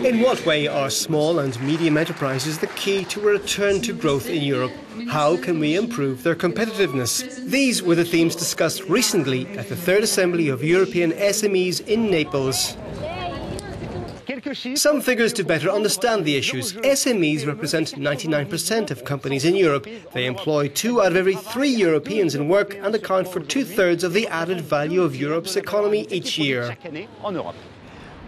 In what way are small and medium enterprises the key to a return to growth in Europe? How can we improve their competitiveness? These were the themes discussed recently at the third assembly of European SMEs in Naples. Some figures to better understand the issues. SMEs represent 99% of companies in Europe. They employ 2 out of every 3 Europeans in work and account for 2/3 of the added value of Europe's economy each year.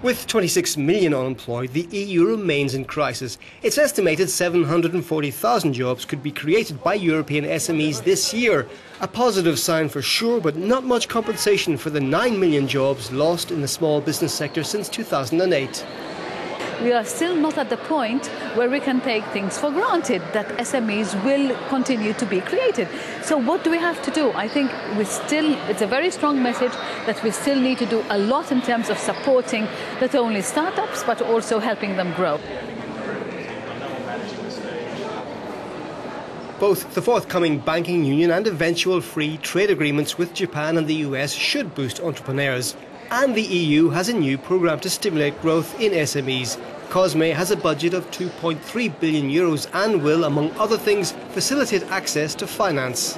With 26 million unemployed, the EU remains in crisis. It's estimated 740,000 jobs could be created by European SMEs this year. A positive sign for sure, but not much compensation for the 9 million jobs lost in the small business sector since 2008. We are still not at the point where we can take things for granted that SMEs will continue to be created. So what do we have to do? I think it's a very strong message that we still need to do a lot in terms of supporting not only startups but also helping them grow. Both the forthcoming banking union and eventual free trade agreements with Japan and the US should boost entrepreneurs. And the EU has a new programme to stimulate growth in SMEs. COSME has a budget of 2.3 billion euros and will, among other things, facilitate access to finance.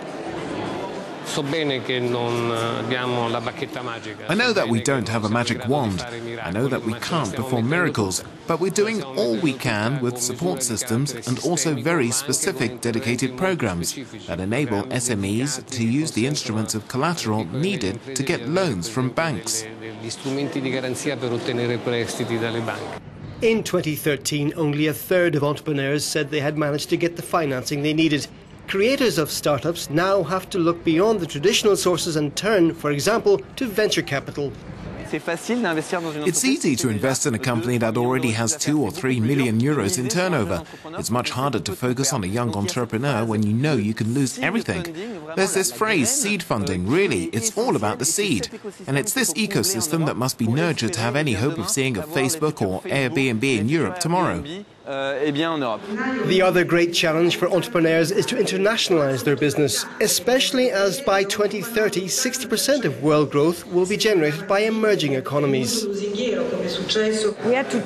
I know that we don't have a magic wand. I know that we can't perform miracles, but we're doing all we can with support systems and also very specific dedicated programs that enable SMEs to use the instruments of collateral needed to get loans from banks. In 2013, only 1/3 of entrepreneurs said they had managed to get the financing they needed. Creators of startups now have to look beyond the traditional sources and turn, for example, to venture capital. It's easy to invest in a company that already has 2 or 3 million euros in turnover. It's much harder to focus on a young entrepreneur when you know you can lose everything. There's this phrase, seed funding. Really, it's all about the seed. And it's this ecosystem that must be nurtured to have any hope of seeing a Facebook or Airbnb in Europe tomorrow. The other great challenge for entrepreneurs is to internationalize their business, especially as by 2030, 60% of world growth will be generated by emerging economies. We have to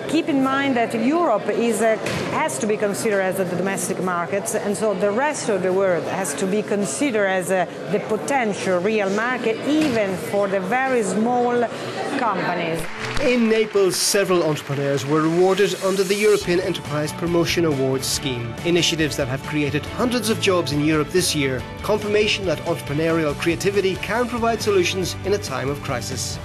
keep in mind that Europe has to be considered as a domestic market, and so the rest of the world has to be considered as the potential real market, even for the very small companies. In Naples, several entrepreneurs were rewarded under the European Enterprise Promotion Awards scheme, initiatives that have created hundreds of jobs in Europe this year, confirmation that entrepreneurial creativity can provide solutions in a time of crisis.